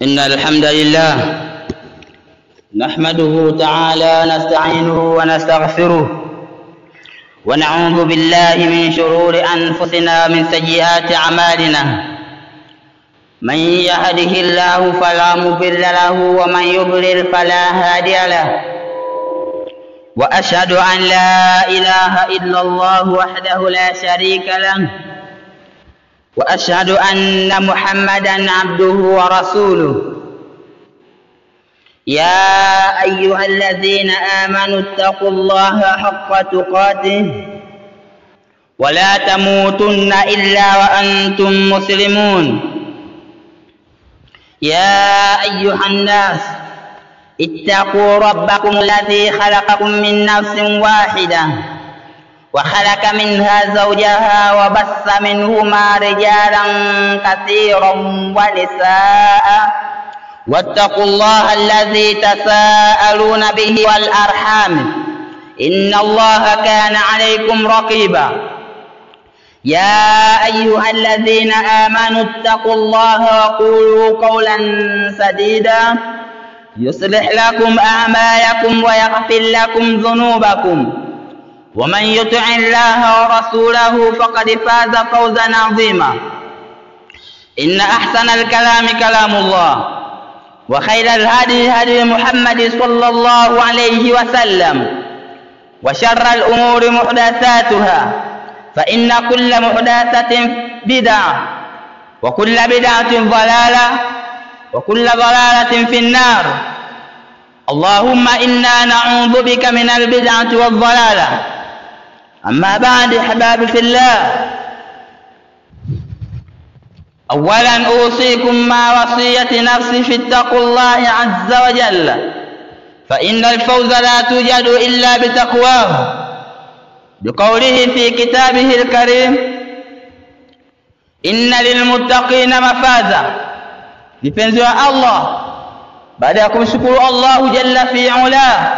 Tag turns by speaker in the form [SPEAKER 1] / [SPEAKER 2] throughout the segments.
[SPEAKER 1] إن الحمد لله نحمده تعالى نستعينه ونستغفره ونعوذ بالله من شرور أنفسنا من سيئات أعمالنا. من يهده الله فلا مضل له ومن يضلل فلا هادي له. وأشهد أن لا إله إلا الله وحده لا شريك له وأشهد أن محمدا عبده ورسوله. يا أيها الذين آمنوا اتقوا الله حق تقاته ولا تموتن إلا وأنتم مسلمون. يا أيها الناس اتقوا ربكم الذي خلقكم من نفس واحدة وخلق منها زوجها وبث منهما رجالا كثيرا ونساء واتقوا الله الذي تساءلون به والأرحام إن الله كان عليكم رقيبا. يا أيها الذين آمنوا اتقوا الله وقولوا قولا سديدا يصلح لكم أعمالكم ويغفر لكم ذنوبكم ومن يطع الله ورسوله فقد فاز فوزا عظيما. إن أحسن الكلام كلام الله وخير الهدي هدي محمد صلى الله عليه وسلم وشر الأمور محدثاتها فإن كل محدثة بدعة وكل بدعة ضلالة وكل ضلالة في النار. اللهم إنا نعوذ بك من البدعة والضلالة. أما بعد أحبابي في الله، أولا أوصيكم مع وصية نفسي في اتقوا الله عز وجل، فإن الفوز لا توجد إلا بتقواه، بقوله في كتابه الكريم: إن للمتقين مفازا. Vipenzi wa Allah, baada ya kumshukuru Allah jalla fi ula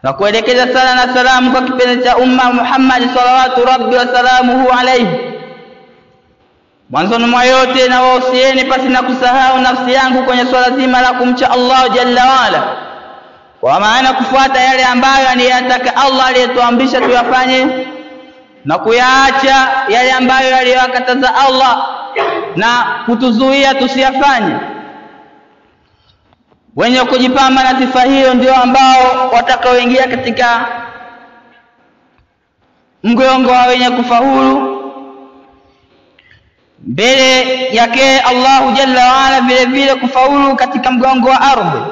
[SPEAKER 1] na kuelekeza sala na salamu kwa kipenzi cha umma Muhammad salawatu rabbi wa salamuhu alayhi, mwanzoni mwa yote na wahusieni pasi na kusahau nafsi yangu kwenye swala zima la kumcha Allah jalla wala, kwa maana kufuata yale ambayo anayataka Allah aliyetuamrisha tuyafanye na kuyaacha yale ambayo aliyokataza Allah na kutuzuia tusiyafanye. Wenye kujipamba na sifa hiyo ndio ambao watakaoingia katika mgongo wa wenye kufaulu mbele yake Allahu jalla waala, vile vile kufaulu katika mgongo wa ardhi,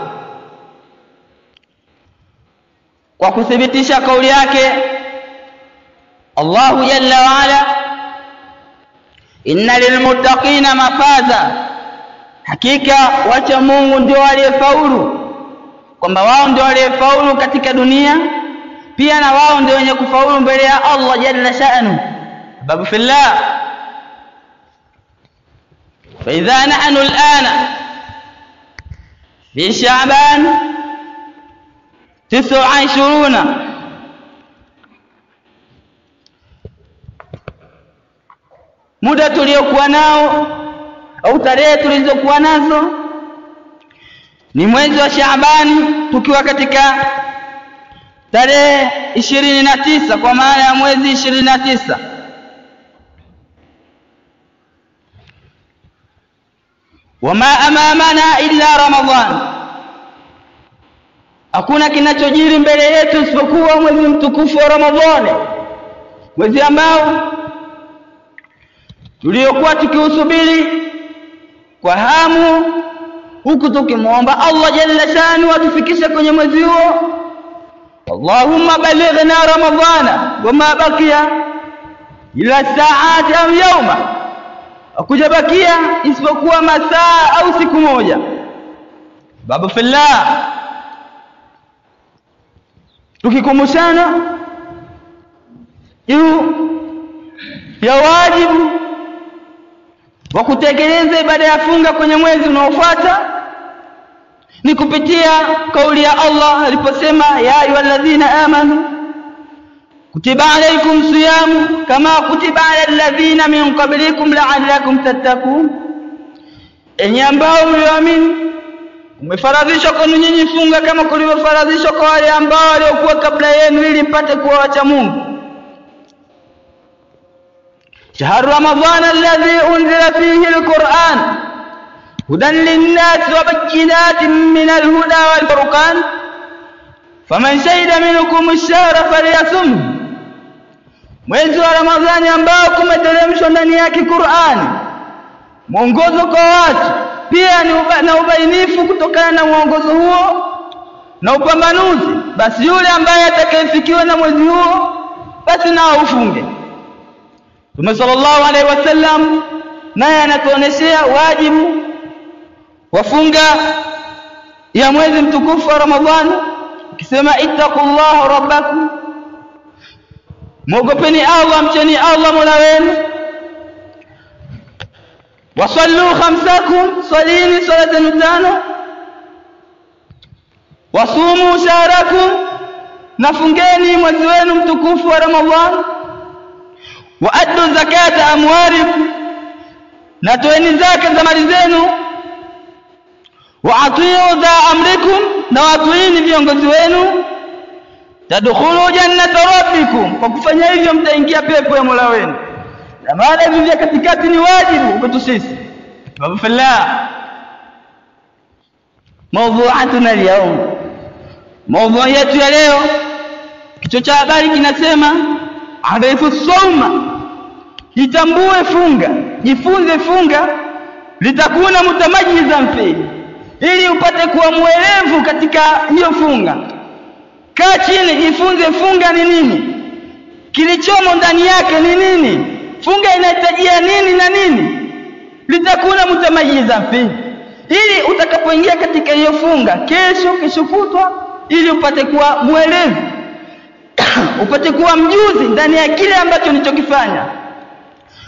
[SPEAKER 1] kwa kuthibitisha kauli yake Allahu jalla waala: inna lilmuttaqina mafaza, hakika wacha Mungu ndio waliofaulu, kwamba wao ndio waliofaulu katika dunia, pia na wao ndio wenye kufaulu mbele ya Allah jalla sha'nu. Babu fillah, fa idha nahnu al'ana fi sha'ban 29 muda tuliokuwa nao au tarehe tulizokuwa nazo ni mwezi wa Shaabani, tukiwa katika tarehe 29, kwa maana ya mwezi 29. Wama amamana illa Ramadhan, hakuna kinachojiri mbele yetu isipokuwa mwezi mtukufu wa Ramadhani, mwezi ambao tuliokuwa tukiusubiri kwa hamu, huku tukimuomba Allah jalla shanu atufikishe kwenye mwezi huo. Allahumma balighna Ramadhana wama bakia ila saati au yawma, akujabakia isipokuwa masaa au siku moja. Babu fillah, tukikumbushana juu ya wajibu wa kutekeleza ibada ya funga kwenye mwezi unaofuata, ni kupitia kauli ya Allah aliposema: ya ayyuhalladhina amanu kutiba alaykum siyamu kama kutiba alal ladhina min qablikum la'allakum tattaqun. enyi ambao mlioamini, umefaradhishwa kwenu nyinyi funga kama kulivyofaradhishwa kwa wale ambao waliokuwa kabla yenu, ili mpate kuwa wacha Mungu. شهر رمضان الذي أنزل فيه القرآن هدى للناس وبينات من الهدى والفرقان فمن شهد منكم الشهر فليصمه. Mwezi wa Ramadhani ambao kumeteremshwa ndani yake Qur'ani, mwongozo kwa watu, pia na ubainifu kutokana na mwongozo huo na upambanuzi, basi yule ambaye atakayefikiwa na mwezi huo basi nao ufunge. Mtume sallallahu alaihi wasallam naye anatuoneshea wajibu wa funga ya mwezi mtukufu wa Ramadhani, akisema ittaqullaha rabbakum, mwogopeni Allah, mcheni Allah Mola wenu, wasallu khamsakum, salini salatan tano, wasumu shahrakum, nafungeni mwezi wenu mtukufu wa Ramadhani, waaddu zakata amwalikum, natoeni zaka za mali zenu, waatiu dha amrikum, na watuini viongozi wenu, tadkhulu jannata rabbikum, kwa kufanya hivyo mtaingia pepo ya Mola wenu. Na maana hivi vya katikati ni wajibu kwetu sisi. Babu fillah, mawdu'atuna al-yawm, mawdu'a yetu ya leo, kichwa cha habari kinasema arifu sawma, jitambue funga, jifunze funga, litakuna mutamayizan fi, ili upate kuwa mwelevu katika hiyo funga. Kaa chini, jifunze funga ni nini, kilichomo ndani yake ni nini, funga inahitajia nini na nini, litakuna mutamayizan fi, ili utakapoingia katika hiyo funga kesho kutwa, ili upate kuwa mwelevu upate kuwa mjuzi ndani ya kile ambacho ulichokifanya.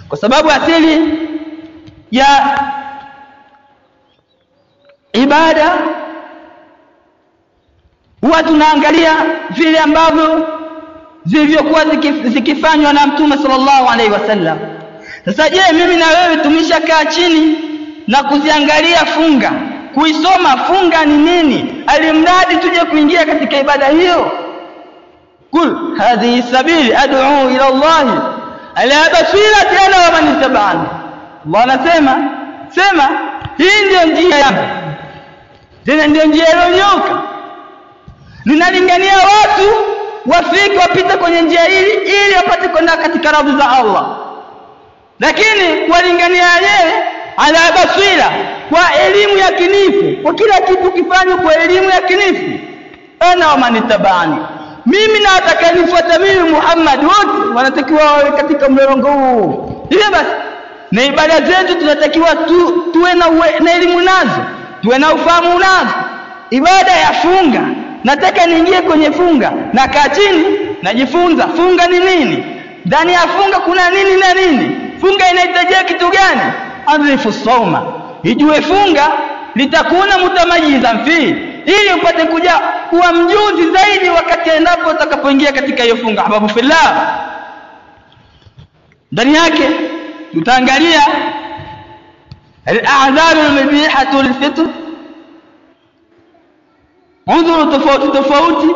[SPEAKER 1] Kwa sababu asili ya ibada huwa tunaangalia vile ambavyo zilivyokuwa zikifanywa na Mtume sallallahu alaihi wasallam. Sasa je, mimi na wewe tumeshakaa chini na kuziangalia funga, kuisoma funga ni nini, alimradi tuje kuingia katika ibada hiyo? Kul hadhihi sabili ad'u ila Allah ala basirati ana wa man ittaba'ani. Allah anasema, sema hii ndio njia yangu, tena ndio njia iliyonyoka, ninalingania watu wafike wapite kwenye njia hili ili wapate kwenda katika radhi za Allah. Lakini walingania yeye ala basira, kwa elimu ya kinifu, kwa kila kitu kifanywe kwa elimu ya kinifu. Ana wa man ittaba'ani, mimi na atakanifuata mimi Muhammad, wote wanatakiwa wawe katika mlolongo huu. Hivyo basi na ibada zetu tunatakiwa tuwe na elimu nazo, tuwe na ufahamu nazo. Ibada ya funga, nataka niingie kwenye funga, na kaa chini najifunza funga ni nini, ndani ya funga kuna nini na nini, funga inahitaji kitu gani. Arifu sawma, ijue funga, litakuna mutamayizan fi, ili upate kuja kuwa mjuzi zaidi wakati endapo utakapoingia katika hiyo funga. Babu fillah, ndani yake tutaangalia al-a'dhar al-mubihatu lil-fitr, udhuru tofauti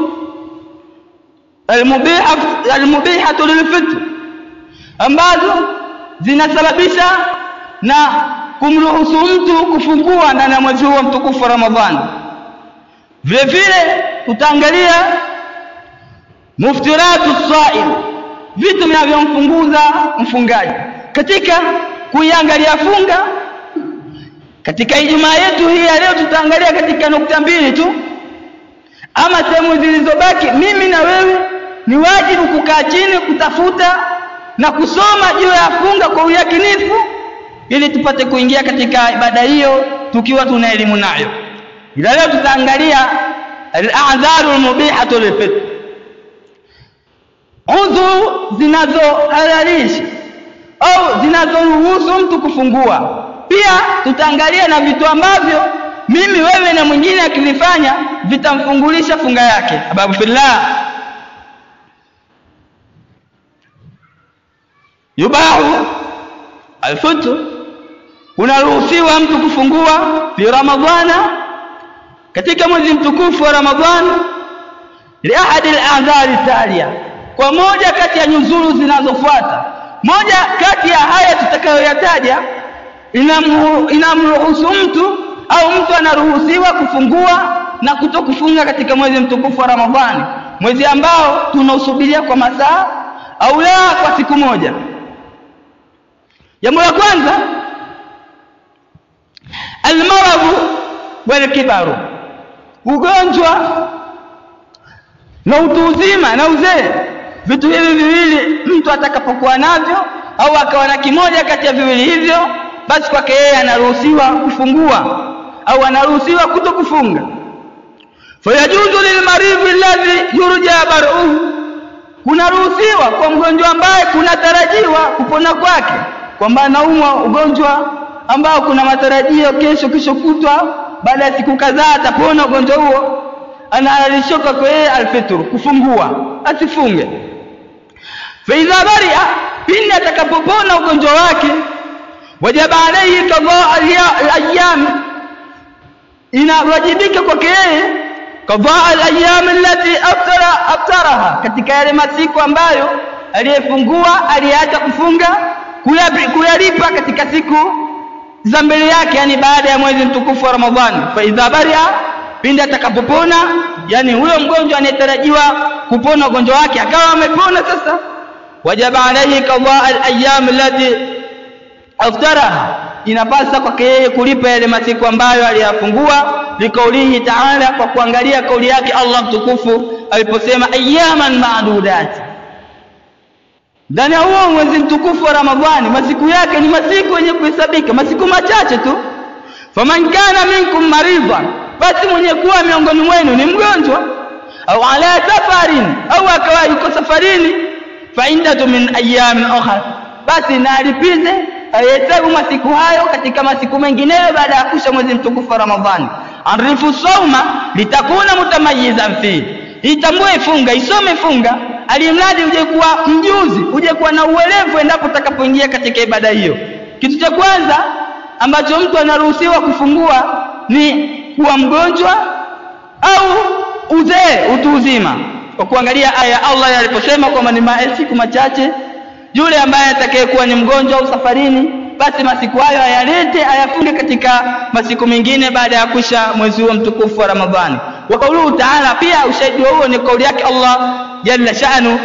[SPEAKER 1] al-mubihatu lil-fitr, ambazo zinasababisha na kumruhusu mtu kufungua ndani ya mwezi huu mtukufu wa Ramadhani. Vile vile tutaangalia muftiratu as-sa'im, vitu vinavyomfunguza mfungaji. Katika kuiangalia funga katika Ijumaa yetu hii ya leo, tutaangalia katika nukta mbili tu, ama sehemu zilizobaki. Mimi na wewe ni wajibu kukaa chini, kutafuta na kusoma juu ya funga kwa uyakinifu, ili tupate kuingia katika ibada hiyo tukiwa tuna elimu nayo. Ila leo tutaangalia al-a'dharu al-mubihatu lil-fitr, udhu zinazohalalisha au zinazoruhusu mtu kufungua. Pia tutaangalia na vitu ambavyo mimi, wewe na mwingine akivifanya vitamfungulisha funga yake. Babu fillah, yubahu al-fitr unaruhusiwa mtu kufungua fi Ramadhana, katika mwezi mtukufu wa Ramadhani, li ahadi al-a'dhar talia, kwa moja kati ya nyuzuru zinazofuata. Moja kati ya haya tutakayoyataja inamruhusu mtu au mtu anaruhusiwa kufungua na kutokufunga katika mwezi mtukufu wa Ramadhani, mwezi ambao tunausubiria kwa masaa au la kwa siku moja. Jambo la kwanza, al-marad wal kibaru, ugonjwa na utu uzima na uzee. Vitu hivi viwili mtu atakapokuwa navyo au akawa na kimoja kati ya viwili hivyo, basi kwake yeye anaruhusiwa kufungua au anaruhusiwa kutokufunga. Fayajuzu lilmaridhi alladhi yurja bar'uhu, kunaruhusiwa kwa mgonjwa ambaye kunatarajiwa kupona kwake, kwamba anaumwa ugonjwa ambao kuna matarajio kesho kutwa, baada ya siku kadhaa atapona ugonjwa huo, anaalishoka kwa yeye alfitr, kufungua, asifunge. Fa idha bari'a, pindi atakapopona ugonjwa wake, wajaba alayhi qada al-ayyam, inawajibika kwake yeye qada al-ayyam allati aftaraha, katika yale masiku ambayo aliyefungua aliacha kufunga, kuyalipa katika siku za mbele yake, yani baada ya mwezi mtukufu wa Ramadhani. Fa idha bari'a, pindi atakapopona, yani huyo mgonjwa anayetarajiwa kupona ugonjwa wake akawa amepona sasa, wajaba alayhi qada al-ayyam allati aftaraha, inapasa kwake yeye kulipa yale masiku ambayo aliyafungua, likaulihi ta'ala, kwa kuangalia kauli yake Allah mtukufu aliposema ayyaman ma'dudat. Ndani ya huo mwezi mtukufu wa Ramadhani masiku yake ni masiku yenye kuhesabika, masiku machache tu. Faman kana minkum maridan, basi mwenye kuwa miongoni mwenu ni mgonjwa, au ala safarin, au akawa yuko safarini, fa indatu min ayyamin ukhra, basi na alipize ahesabu masiku hayo katika masiku mengineyo baada ya kusha mwezi mtukufu wa Ramadhani. Arifu sawma litakuna mutamayyizan fi, itambue funga, isome funga, alimradi uje kuwa mjuzi, uje kuwa na uelevu endapo utakapoingia katika ibada hiyo. Kitu cha kwanza ambacho mtu anaruhusiwa kufungua ni kuwa mgonjwa au uzee, utu uzima, kwa kuangalia aya Allah aliposema kwamba ni masiku machache. Yule ambaye atakayekuwa ni mgonjwa au safarini, basi masiku hayo ayalete, ayafunge katika masiku mengine baada ya kusha mwezi huo mtukufu wa Ramadhani. Wa kaulu ta'ala, pia ushahidi huo ni kauli yake Allah jalla sha'nu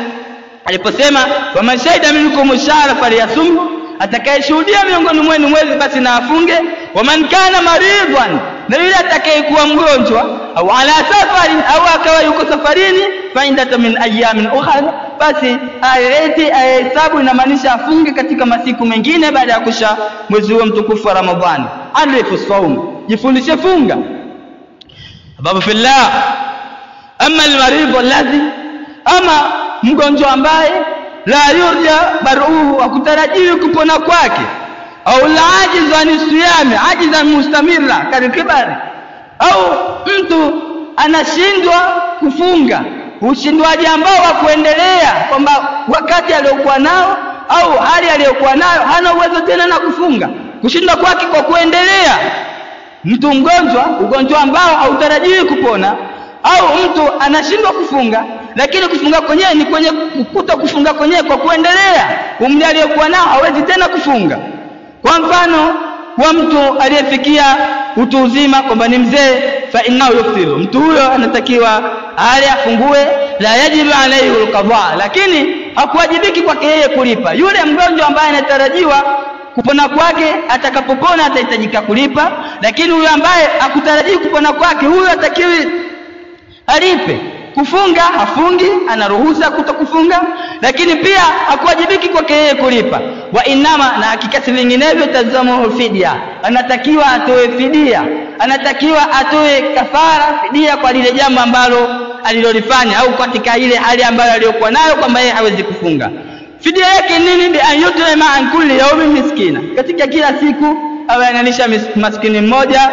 [SPEAKER 1] aliposema waman shahida minkum ash-shahra falyasumhu, atakayeshuhudia miongoni mwenu mwezi basi na afunge. Waman kana maridan, na yule atakayekuwa mgonjwa, au ala safarin, au akawa yuko safarini, fa indata min ayyamin ukhra, basi alete ahesabu, inamaanisha afunge katika masiku mengine baada ya kusha mwezi huo mtukufu wa Ramadhani. Alifu sawm, jifundishe funga. Babu fillah, amma al-marid alladhi, ama mgonjwa ambaye la yurja baruhu, hakutarajiwi kupona kwake, au la ajizu an siyami ajizan mustamira kalikibari, au mtu anashindwa kufunga ushindwaji ambao wa kuendelea, kwamba wakati aliokuwa nao au hali aliyokuwa nayo hana uwezo tena na kufunga, kushindwa kwake kwa kuendelea. Mtu mgonjwa, ugonjwa ambao hautarajiwi kupona, au mtu anashindwa kufunga, lakini kufunga kwenyewe ni kwenye kukuta kufunga kwenyewe kwa kuendelea, umri aliyokuwa nao hawezi tena kufunga. Kwa mfano wa mtu aliyefikia utu uzima kwamba ni mzee, fa innahu yuftiru, mtu huyo anatakiwa ale afungue, la yajibu alayhi alqadha, lakini hakuwajibiki kwake yeye kulipa. Yule mgonjwa ambaye anatarajiwa kupona kwake, atakapopona atahitajika kulipa, lakini huyo ambaye hakutarajii kupona kwake, huyo atakiwi alipe. Kufunga hafungi, anaruhusa kutokufunga, lakini pia hakuwajibiki kwake yeye kulipa. Wa inama, na hakika si vinginevyo, tazamu fidia, anatakiwa atoe fidia, anatakiwa atoe kafara, fidia, kwa lile jambo ambalo alilolifanya au katika ile hali ambayo aliyokuwa nayo kwamba yeye hawezi kufunga. Fidia yake nini? Bi an yut'ima an kulli yawmin miskina, katika kila siku awe analisha maskini mmoja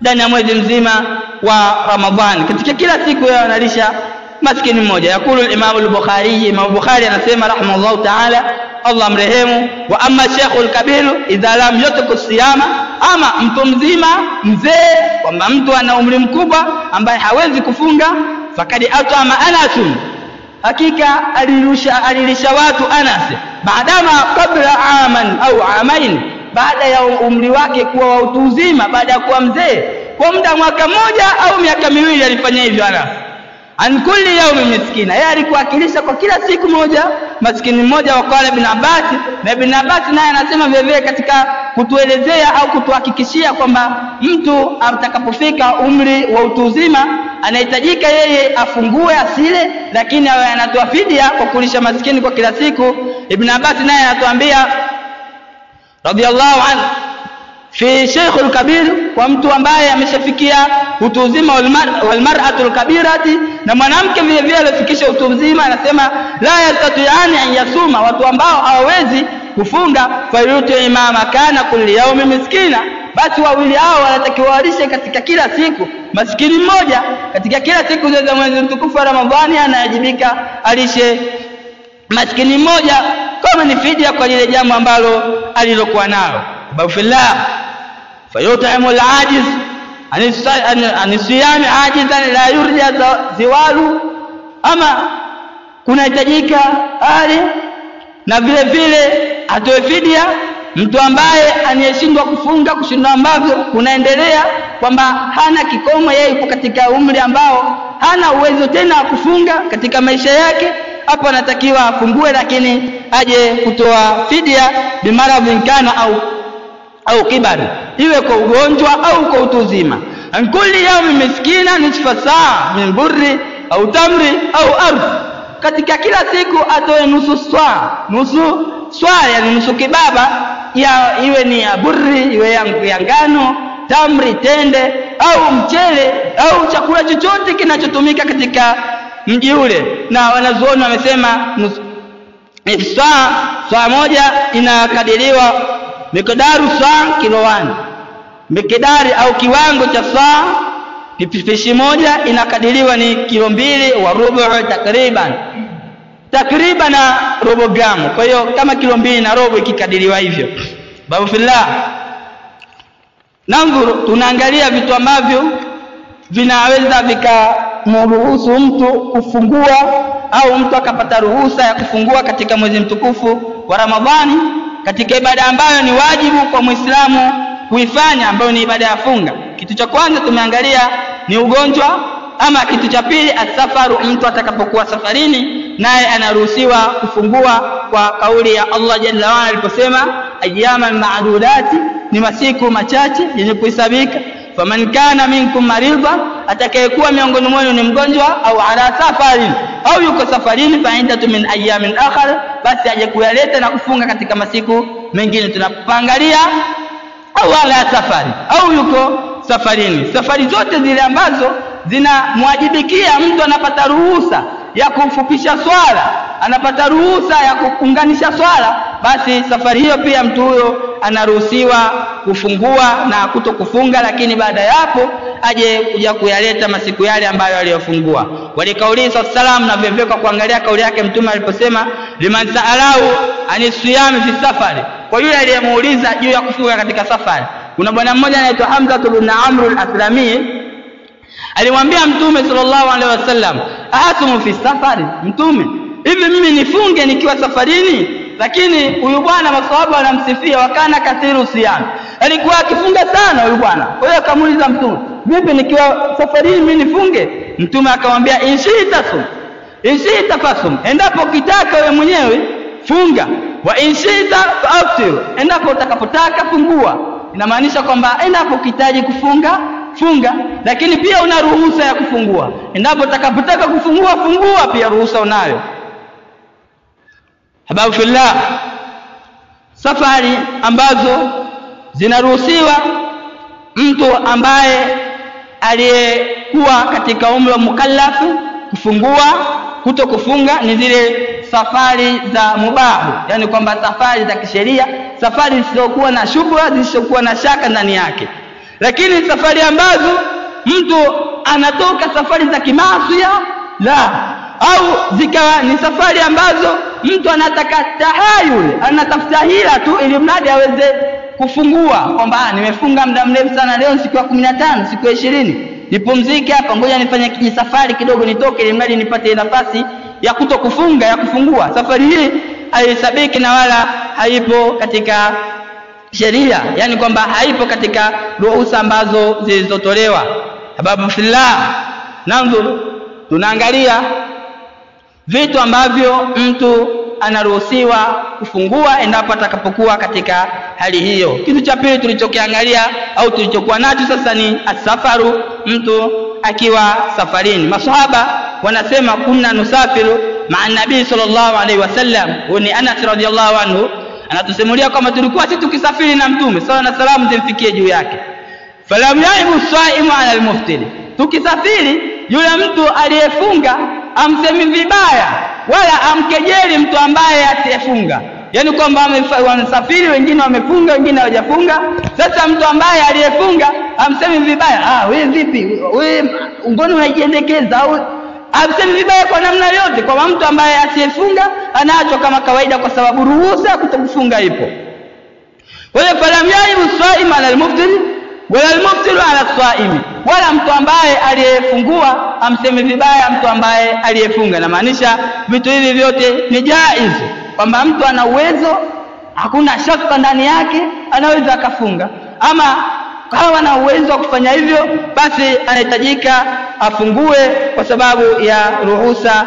[SPEAKER 1] ndani ya mwezi mzima wa Ramadhani. Katika kila siku yeye analisha maskini mmoja. Yakulu al-Imam al-Bukhari, Imam Bukhari anasema rahimahullah ta'ala, Allah mrehemu, wa amma sheikhul kabir idha lam yutqu siyama, ama mtu mzima mzee, kwamba mtu ana umri mkubwa ambaye hawezi kufunga, fakadi atama Anas, hakika alilisha watu Anas, baadama qabla aman au amain, baada ya umri wake kuwa wa utu uzima, baada ya kuwa mzee kwa muda mwaka mmoja au miaka miwili alifanya hivyo Anas. An kulli yawmin miskina, yeye alikuwa akilisha kwa kila siku moja maskini mmoja. Wakala Ibn Abbas, na Ibn Abbas naye anasema vile katika kutuelezea au kutuhakikishia kwamba mtu atakapofika umri wa utu uzima anahitajika yeye afungue asile, lakini awe anatoa fidia kwa kulisha maskini kwa kila siku. Ibn Abbas naye anatuambia radiyallahu anhu, fi sheikhul kabir, kwa mtu ambaye ameshafikia utu uzima, wal mar'atul kabirati, na mwanamke vile vile alifikisha utu uzima, anasema la yastati'ani an yasuma, watu ambao hawawezi kufunga, fayutu imama kana kulli yawmi miskina, basi wawili hao wanatakiwa walishe katika kila siku maskini mmoja. Katika kila siku za mwezi mtukufu wa Ramadhani anayajibika alishe maskini mmoja kama ni fidia kwa lile jambo ambalo alilokuwa nalo. Bafillah, fayut'imu al-ajiz an siyami ajizan la yurja ziwalu, ama kunahitajika ale na vile vile atoe fidia mtu ambaye anayeshindwa kufunga, kushindwa ambavyo kunaendelea kwamba hana kikomo, yeye yuko katika umri ambao hana uwezo tena kufunga katika maisha yake. Hapo anatakiwa afungue, lakini aje kutoa fidia bimaradhin kana au kibari, iwe kwa ugonjwa au kwa utu uzima. An kulli yawmin miskina nisfa saa min burri au tamri au ardh, katika kila siku atoe nusu swaa, yani nusu kibaba, iwe ni ya burri, iwe ya ngano, tamri, tende au mchele au chakula chochote kinachotumika katika mji ule. Na wanazuoni wamesema saa moja inakadiriwa mikdaru saa kilowani, mikdari au kiwango cha saa pishi moja inakadiriwa ni kilo 2 wa robo, takriban robo gramu. Kwa hiyo kama kilo 2 na robo ikikadiriwa hivyo. Babu fillah, nanzuru, tunaangalia vitu ambavyo vinaweza vikamruhusu mtu kufungua au mtu akapata ruhusa ya kufungua katika mwezi mtukufu wa Ramadhani, katika ibada ambayo ni wajibu kwa Muislamu kuifanya, ambayo ni ibada ya funga. Kitu cha kwanza tumeangalia ni ugonjwa, ama kitu cha pili asafaru, mtu atakapokuwa safarini naye anaruhusiwa kufungua kwa kauli ya Allah jalla wa ala aliposema ayyaman ma'dudati, ni masiku machache yenye kuhesabika. Faman kana minkum maridha, atakayekuwa miongoni mwenu ni mgonjwa, au ala safarin, au yuko safarini, fa indatu min ayyamin akhar, basi aje kuyaleta na kufunga katika masiku mengine. Tunapangalia au ala safari, au yuko safarini, safari zote zile ambazo zinamwajibikia mtu anapata ruhusa ya kufupisha swala, anapata ruhusa ya kuunganisha swala, basi safari hiyo pia mtu huyo anaruhusiwa kufungua na kutokufunga, lakini baada ya hapo aje kuja kuyaleta masiku yale ambayo aliyofungua. Walikauli sallam, na vivyo kwa kuangalia kauli yake Mtume aliposema liman sa'alahu anisiyam fi safari, kwa yule aliyemuuliza juu ya kufunga katika safari. Kuna bwana mmoja anaitwa Hamza ibn Amr al-Aslami, alimwambia Mtume sallallahu alaihi wasallam, asumu fi safari, Mtume, hivi mimi nifunge nikiwa safarini? Lakini huyu bwana maswahaba wanamsifia, wakana kathiru siyam, alikuwa akifunga sana huyu bwana. Kwa hiyo akamuuliza Mtume, vipi nikiwa safarini mimi nifunge? Mtume akamwambia inshita fasum, endapo ukitaka wewe mwenyewe funga, wa inshita fa'tir, endapo utakapotaka fungua. Inamaanisha kwamba endapo ukihitaji kufunga funga, lakini pia una ruhusa ya kufungua. Endapo utakapotaka kufungua fungua, pia ruhusa unayo. Hababu fillah, safari ambazo zinaruhusiwa mtu ambaye aliyekuwa katika umri wa mukallafu kufungua, kutokufunga, ni zile safari za mubahu, yani kwamba safari za kisheria, safari zisizokuwa na shubha, zisizokuwa na shaka ndani yake. Lakini safari ambazo mtu anatoka safari za kimaasiya, la, au zikawa ni safari ambazo mtu anataka tahayul, anatafuta hila tu ili mradi aweze kufungua, kwamba nimefunga muda mrefu sana, leo siku ya 15, siku ya 20, nipumzike hapa, ngoja nifanye kijisafari kidogo nitoke ili mradi nipate nafasi ya kutokufunga, ya kufungua. Safari hii haisabiki na wala haipo katika sheria, yani kwamba haipo katika ruhusa ambazo zilizotolewa. Sababu fillah, nanzur, tunaangalia vitu ambavyo mtu anaruhusiwa kufungua endapo atakapokuwa katika hali hiyo. Kitu cha pili tulichokiangalia au tulichokuwa nacho sasa ni asafaru, mtu akiwa safarini. Masahaba wanasema kunna nusafiru ma'a nabii sallallahu alaihi wasallam, ni Anas radhiyallahu anhu anatusimulia kama tulikuwa sisi tukisafiri na mtume sala na salamu zimfikie juu yake. Falam yaibu saimu ala almuftiri, tukisafiri yule mtu aliyefunga amsemi vibaya wala amkejeli mtu ambaye asiyefunga, yani kwamba wanasafiri wengine wamefunga wengine hawajafunga. Sasa mtu ambaye aliyefunga amsemi vibaya, wewe vipi, wewe mbona unajiendekeza, au amsemi vibaya kwa namna yote, kwa mtu ambaye asiyefunga anaachwa kama kawaida kwa sababu ruhusa kutokufunga ipo. Wala falam yaibu saimu ala almuftiri wala almuftiru ala saimi, wala mtu ambaye aliyefungua amseme vibaya mtu ambaye aliyefunga. Na maanisha vitu hivi vyote ni jaiz, kwamba mtu ana uwezo, hakuna shaka ndani yake, anaweza akafunga. Ama kama ana uwezo wa kufanya hivyo, basi anahitajika afungue kwa sababu ya ruhusa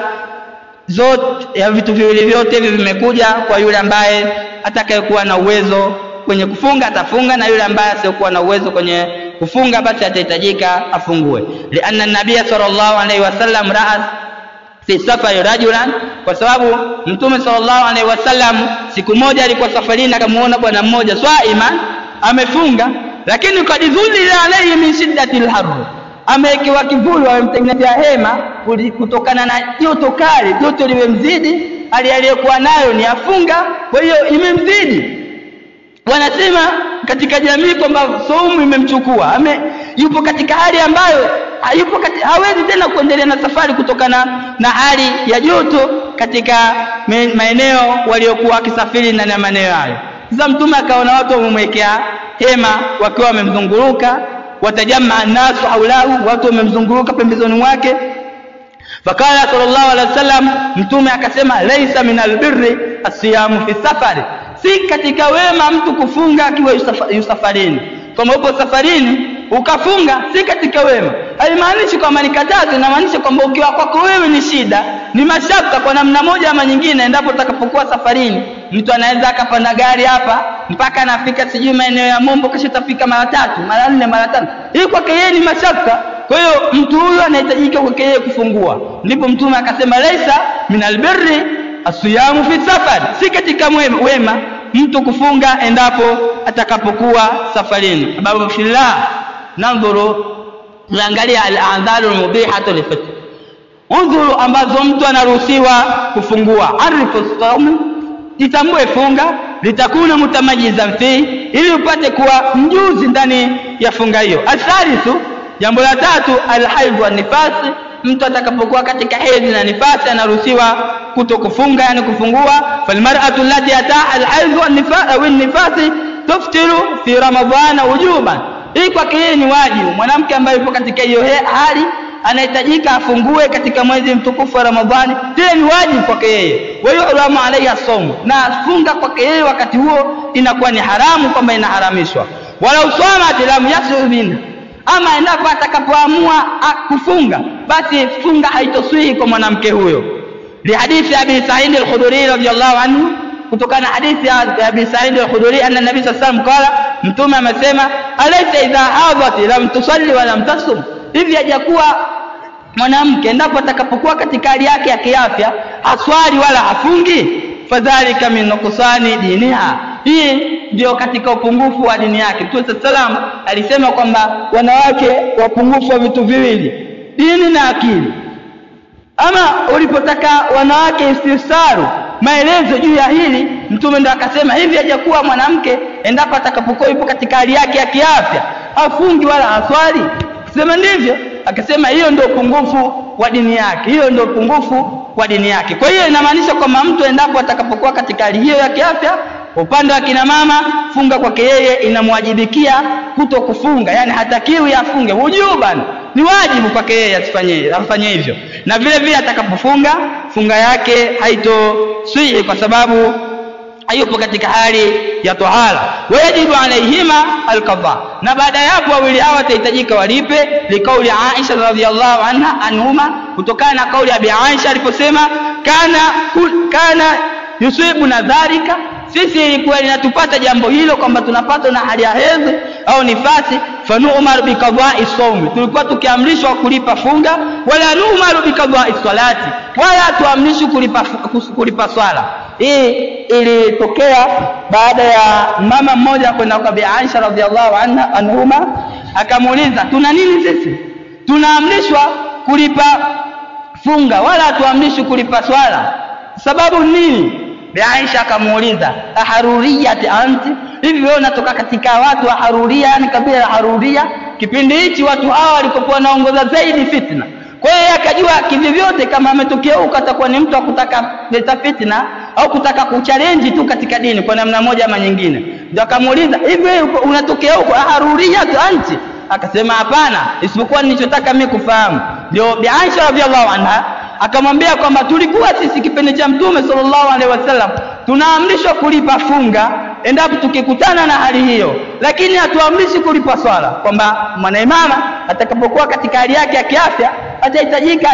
[SPEAKER 1] zote ya vitu viwili vyote hivi vimekuja kwa yule ambaye atakayekuwa na uwezo kwenye kufunga atafunga, na yule ambaye asiyokuwa na uwezo kwenye kufunga basi atahitajika afungue. Lianna nabii sallallahu alaihi wasallam ra'a fi safari rajulan, kwa sababu mtume sallallahu alaihi wasallam siku moja alikuwa safarini akamuona bwana mmoja swaiman, amefunga, lakini kadhulila alayhi min shiddatil harr, amewekewa kivuli, wamemtengenezea hema kutokana na joto kali, joto limemzidi, aliyekuwa nayo ni afunga, kwa hiyo imemzidi. Wanasema katika jamii kwamba saumu imemchukua, yupo katika hali ambayo hawezi tena kuendelea na safari kutokana na hali ya joto katika maeneo waliokuwa wakisafiri na maeneo hayo. Sasa mtume akaona watu wamemwekea hema wakiwa wamemzunguruka, watajamma nasu haulahu, watu wamemzunguruka pembezoni mwake. Fakala sallallahu alaihi wasallam, mtume akasema laisa minal birri asiyamu fi safari, si katika wema mtu kufunga akiwa yusafarini. Kama upo safarini ukafunga si katika wema. Haimaanishi kwamba ni katazo, inamaanisha kwamba ukiwa kwako wewe ni shida, ni mashaka kwa namna moja ama nyingine, endapo utakapokuwa safarini. Mtu anaweza akapanda gari hapa mpaka anafika sijui maeneo ya Mombo, kisha tafika mara 3, mara 4, mara 5. Hii kwake yeye ni mashaka. Kwa hiyo mtu huyo anahitajika kwake yeye kufungua. Ndipo mtume akasema laisa minal birri asiyamu fi safari, si katika wema mtu kufunga endapo atakapokuwa safarini. Sababu fillah, nanzuru, tuangalia al-a'dharu al-mubihatu lifitr, unzuru ambazo mtu anaruhusiwa kufungua. Arifu sawm, itambue funga, litakuna mutamayizan fi, ili upate kuwa mjuzi ndani ya funga hiyo. Athalithu, jambo la tatu, al-haid wa nifasi, mtu atakapokuwa katika hedhi na nifasi anaruhusiwa kutokufunga, yani kufungua. Falmar'atu allati ataha al-haid wa nifasi tuftiru fi ramadhan wujuban, hii kwake yeye ni wajibu. Mwanamke ambaye yupo katika hiyo hali anahitajika afungue katika mwezi mtukufu wa Ramadhani, tena ni wajibu kwake yeye. Wa yuhramu alayha sawm, na funga kwake yeye wakati huo inakuwa ni haramu, kwamba inaharamishwa. Wala usama lam yasu minha, ama endapo atakapoamua kufunga basi funga haitoswihi kwa mwanamke huyo. Li hadithi Abi Sa'id al-Khudri radhiyallahu anhu, kutokana hadithi ya Abi Sa'id al-Khudri anna Nabii sallallahu alayhi wasallam qala, mtume amesema alaysa idha hadat lam tusalli wa lam tasum, hivi hajakuwa mwanamke endapo atakapokuwa katika hali yake ya kiafya haswali wala hafungi, fadhalika min nuqsani diniha, hii ndio katika upungufu wa dini yake. Mtume sallam alisema kwamba wanawake wapungufu wa vitu viwili, dini na akili. Ama ulipotaka wanawake istifsaru maelezo juu ya hili, mtume ndo akasema hivi hajakuwa mwanamke endapo atakapokuwa yupo katika hali yake ya kiafya hafungi wala haswali, sema ndivyo. Akasema hiyo ndio upungufu wa dini yake. Hiyo ndio upungufu wa dini yake. Kwa hiyo inamaanisha kwamba mtu endapo atakapokuwa katika hali hiyo ya kiafya, upande wa kina mama, funga kwake yeye inamwajibikia kuto kufunga, yani hatakiwi afunge wujuban, ni wajibu kwake yeye afanye hivyo. Na vile vile atakapofunga, funga yake haitoswihi kwa sababu hayupo katika hali ya tahara. Wajibu alaihima alqadha, na baada ya hapo wawili hao watahitajika walipe, likauli Aisha radhiyallahu anhuma, kutokana na kauli ya Bi Aisha aliposema kana yusibuna dhalika, sisi ilikuwa linatupata jambo hilo kwamba tunapata na hali ya hedhi au nifasi, fanu'mar biqada'i sawmi, tulikuwa tukiamrishwa kulipa funga, wala nu'mar biqada'i salati, wala tuamrishwi kulipa swala. Hii ilitokea baada ya mama mmoja kwenda kwa Bi Aisha radhiallahu anhuma, akamuuliza, tuna nini sisi? Tunaamrishwa kulipa funga wala tuamrishwi kulipa swala, sababu nini? Bi Aisha akamuuliza, aharuriyati anti, hivi wewe unatoka katika watu wa Haruria, yani kabila la Haruria? Kipindi hichi watu hawa walikokuwa naongoza zaidi fitna. Kwa hiyo akajua kivyote kama ametokea huko atakuwa ni mtu akutaka leta fitna au kutaka kuchallenge tu katika dini kwa namna moja ama nyingine. Ndio akamuuliza, hivi unatokea huko aharuriyati anti? Akasema hapana, isipokuwa nilichotaka mimi kufahamu. Ndio Bi Aisha radhiallahu anha akamwambia kwamba tulikuwa sisi kipindi cha Mtume sallallahu alaihi wasallam tunaamrishwa kulipa funga endapo tukikutana na hali hiyo, lakini hatuamrishi kulipa swala, kwamba mwanaimama atakapokuwa katika hali yake ya kiafya atahitajika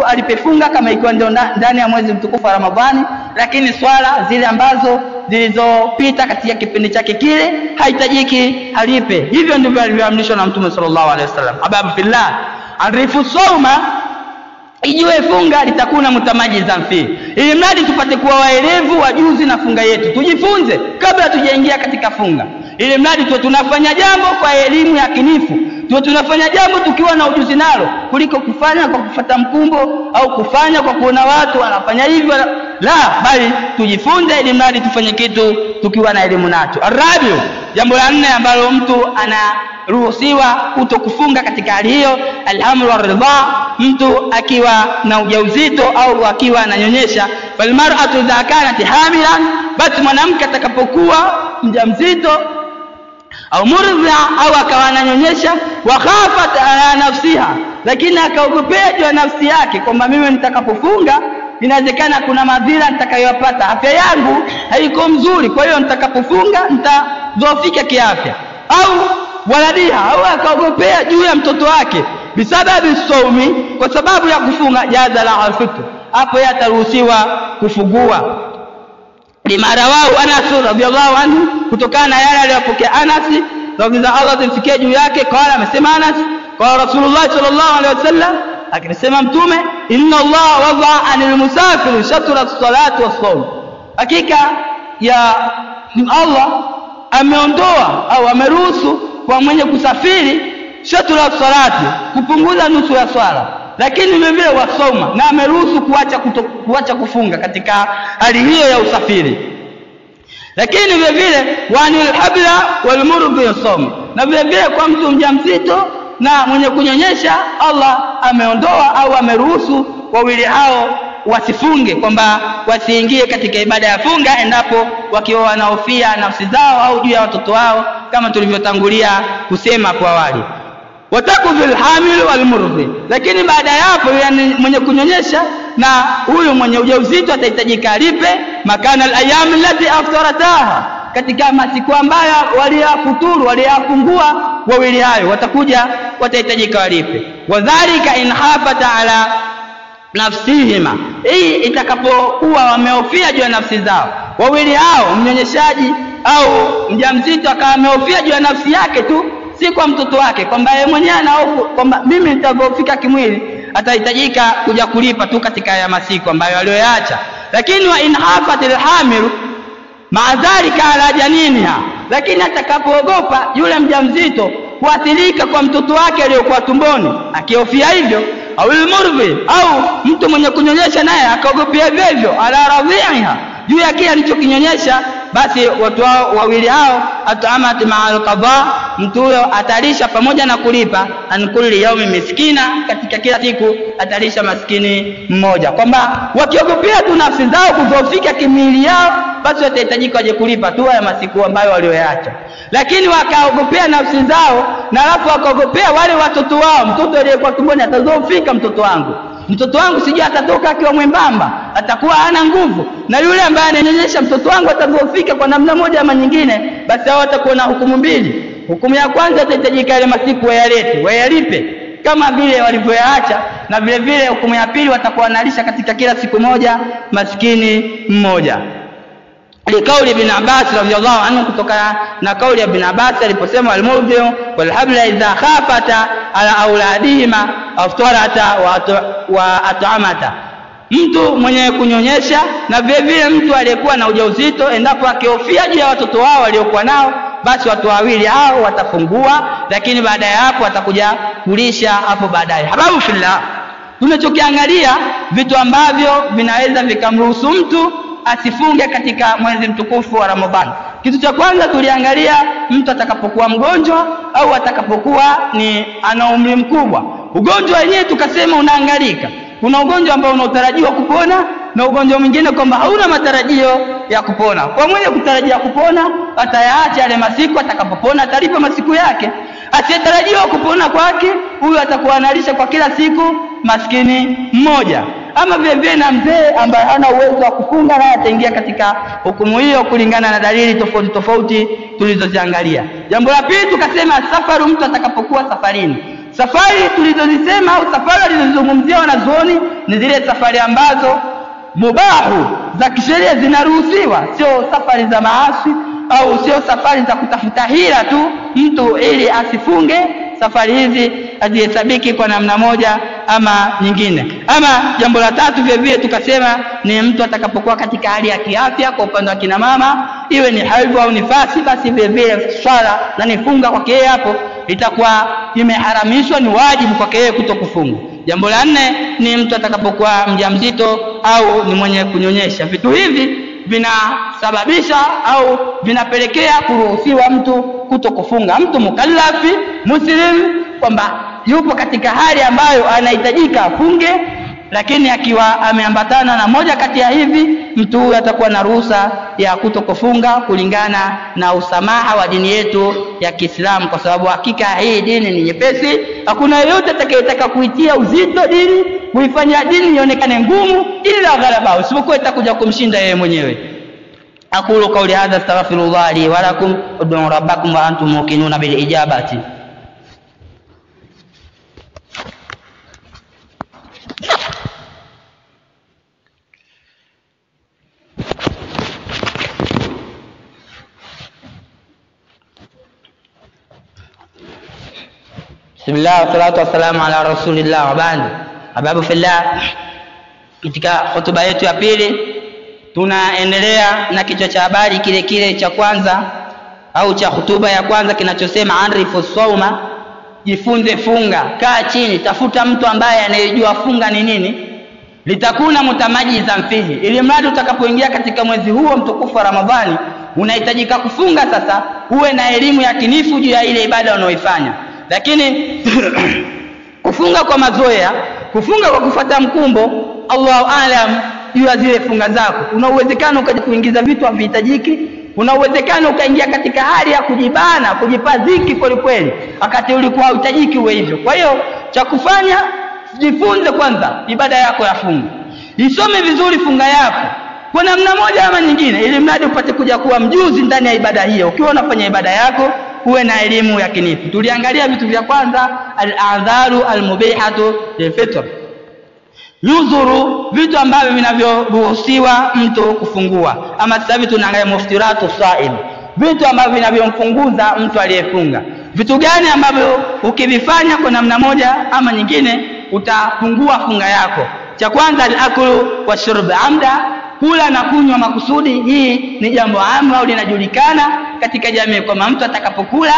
[SPEAKER 1] alipe funga kama ikiwa ndio ndani ya mwezi mtukufu wa Ramadhani, lakini swala zile ambazo zilizopita katika kipindi chake kile haitajiki alipe. Hivyo ndivyo alivyoamrishwa na Mtume sallallahu alaihi wasallam. Hababu fillah, arifu sawma, ijue funga litakuna mutamajizan fi, ili mradi tupate kuwa waelevu wajuzi na funga yetu, tujifunze kabla tujaingia katika funga, ili mradi tuwe tunafanya jambo kwa elimu ya kinifu, tuwe tunafanya jambo tukiwa na ujuzi nalo, kuliko kufanya kwa kufuata mkumbo au kufanya kwa kuona watu wanafanya hivyo. La, bali tujifunze ili mradi tufanye kitu tukiwa na elimu nacho. Arabiu, jambo la 4 ambalo mtu anaruhusiwa kutokufunga katika hali hiyo, alhamlu waridha, mtu akiwa na ujauzito au akiwa ananyonyesha. Falmar'atu idha kanat hamilan, basi mwanamke atakapokuwa mjamzito au murdhi'a au akawa ananyonyesha, wa khafat ala nafsiha, lakini akaogopea juu ya nafsi yake kwamba mimi nitakapofunga inawezekana kuna madhara nitakayopata, afya yangu haiko mzuri, kwa hiyo nitakapofunga nitadhoofika kiafya, au waladiha, au akaogopea juu ya mtoto wake bisababi saumi, kwa sababu ya kufunga, jaza la alfitr, hapo yataruhusiwa kufungua. Lima rawahu Anas radhiyallahu anhu, kutokana na yale aliyopokea Anas radhiyallahu Allah zimfikie juu yake, qala, amesema Anas, qala Rasulullah sallallahu alaihi wasallam, akisema Mtume, inna Allah wada'a anil musafir shatra as-salati was-sawm, hakika ya Allah ameondoa au ameruhusu kwa mwenye kusafiri shatra as-salati, kupunguza nusu ya swala, lakini vile vile wasoma, na ameruhusu kuacha kufunga katika hali hiyo ya usafiri. Lakini vile vile wanil habla wal murdhi yasum, na vile vile kwa mtu mjamzito na mwenye kunyonyesha, Allah ameondoa au ameruhusu wawili hao wasifunge, kwamba wasiingie katika ibada ya funga endapo wakiwa wanahofia nafsi zao au juu ya watoto wao, kama tulivyotangulia kusema kwa awali. Watakudhul hamil wal murdhi, lakini baada ya hapo yani mwenye kunyonyesha na huyu mwenye ujauzito atahitajika alipe makana al-ayyam allati aftarataha, katika masiku ambayo waliyafuturu waliyafungua wawili hayo watahitajika walipe. Wadhalika in hafata ala nafsihima, hii itakapokuwa wamehofia juu ya nafsi zao wawili hao, mnyonyeshaji au mjamzito akawa amehofia juu ya nafsi yake tu, si kwa mtoto wake, kwamba yeye mwenyewe anahofu kwamba mimi nitagofika kimwili, atahitajika kuja kulipa tu katika ya masiku ambayo aliyoacha. Lakini wa in hafatil hamil maadhalika ala janiniha, lakini atakapoogopa yule mjamzito kuathirika kwa mtoto wake aliyokuwa tumboni, akihofia hivyo, au al-murdhi, au mtu mwenye kunyonyesha naye akaogopea hivyo ala radhiha, juu ya kile alichokinyonyesha, basi watu wawili hao at'amat ma'al qada, mtu huyo atalisha pamoja na kulipa an kulli yawmi miskina, katika kila siku atalisha maskini mmoja. Kwamba wakiogopea tu nafsi zao kudhoofika kimwili yao, basi watahitajika waje kulipa tu ya masiku ambayo walioacha. Lakini wakaogopea nafsi zao na alafu wakaogopea wale watoto wao, mtoto aliyekuwa tumboni atadhoofika, mtoto wangu sijui atatoka akiwa mwembamba, atakuwa hana nguvu, na yule ambaye ananyonyesha mtoto wangu atadhoofika kwa namna moja ama nyingine, basi hao watakuwa na hukumu mbili. Hukumu ya kwanza, atahitajika ile masiku wayalipe kama vile walivyoyaacha, na vile vile hukumu ya pili, watakuwa wanalisha katika kila siku moja maskini mmoja. Likauli ibn Abbas radhiyallahu anhu, kutoka na kauli ya ibn Abbas aliposema al-murdi'u wal habla idha khafata ala auladihima aftarata wa at'amata, mtu mwenye kunyonyesha na vile vile mtu aliyekuwa na ujauzito, endapo akihofia juu ya watoto wao waliokuwa nao, basi watu wawili hao watafungua, lakini baada ya hapo watakuja kulisha hapo baadaye. Hababu fillah, tunachokiangalia vitu ambavyo vinaweza vikamruhusu mtu asifunge katika mwezi mtukufu wa Ramadhani. Kitu cha kwanza tuliangalia mtu atakapokuwa mgonjwa au atakapokuwa ni ana umri mkubwa. Ugonjwa wenyewe tukasema unaangalika. Kuna ugonjwa ambao unaotarajiwa kupona na ugonjwa mwingine kwamba hauna matarajio ya kupona. Kwa mwenye kutarajia kupona atayaacha yale masiku, atakapopona atalipa masiku yake. Asiyetarajiwa kupona kwake, huyu atakuwa analisha kwa kila siku maskini mmoja. Ama vile vile na mzee ambaye hana uwezo wa kufunga, na ataingia katika hukumu hiyo kulingana na dalili tofauti tofauti tulizoziangalia. Jambo la pili tukasema safaru, mtu atakapokuwa safarini. Safari tulizozisema au safari alizozungumzia wanazuoni ni zile safari ambazo mubahu za kisheria zinaruhusiwa, sio safari za maasi au sio safari za kutafuta hila tu mtu ili asifunge. Safari hizi hazihesabiki kwa namna moja ama nyingine. Ama jambo la tatu vile vile tukasema ni mtu atakapokuwa katika hali ya kiafya, kwa upande wa kina mama, iwe ni haidh au nifasi, basi vile vile swala na nifunga kwake yeye hapo itakuwa imeharamishwa, ni wajibu kwake yeye kutokufunga. Jambo la nne ni mtu atakapokuwa mjamzito au ni mwenye kunyonyesha. Vitu hivi vinasababisha au vinapelekea kuruhusiwa mtu kutokufunga. Mtu mukallafi muslim kwamba yupo katika hali ambayo anahitajika afunge, lakini akiwa ameambatana na moja kati ya hivi, mtu huyu atakuwa na ruhusa ya kutokufunga kulingana na usamaha wa dini yetu ya Kiislamu, kwa sababu hakika hii dini ni nyepesi. Hakuna yeyote atakayetaka kuitia uzito dini, kuifanya dini ionekane ngumu, ila ghalaba, usipokuwa itakuja kumshinda yeye mwenyewe. Aqulu qawli hadha astaghfirullah li wa lakum ud'u rabbakum wa antum muqinuna bil ijabati. Bismillah wa salatu wa salamu ala rasulillah wa ba'd. Hababu fillah, katika hotuba yetu ya pili tunaendelea na kichwa cha habari kile kile cha kwanza au cha hotuba ya kwanza kinachosema arifu sawma, jifunze funga. Kaa chini, tafuta mtu ambaye anayejua funga ni nini, litakuna mutamajizan fihi, ili mradi utakapoingia katika mwezi huo mtukufu wa Ramadhani unahitajika kufunga. Sasa uwe na elimu ya kinifu juu ya ile ibada unayoifanya. Lakini kufunga kwa mazoea, kufunga kwa kufuata mkumbo, Allahu aalam juu ya zile funga zako, una uwezekano ukaja kuingiza vitu havihitajiki, una uwezekano ukaingia katika hali ya kujibana, kujipadhiki kweli kweli wakati ulikuwa uhitajiki uwe hivyo. Kwa hiyo cha kufanya, jifunze kwanza ibada yako ya funga, isome vizuri funga yako kwa namna moja ama nyingine, ili mradi upate kuja kuwa mjuzi ndani ya ibada hiyo. Ukiwa unafanya ibada yako uwe na elimu ya kinifu. Tuliangalia vitu vya kwanza, al-adharu al-mubihatu lil-fitr, nyuzuru, vitu ambavyo vinavyoruhusiwa mtu kufungua. Ama sasa hivi tunaangalia muftiratu saim, vitu ambavyo vinavyomfunguza mtu aliyefunga. Vitu gani ambavyo ukivifanya kwa namna moja ama nyingine utafungua funga yako? Cha kwanza, al-aklu wa shurb amda, kula na kunywa makusudi. Hii ni jambo ambalo linajulikana katika jamii kwamba mtu atakapokula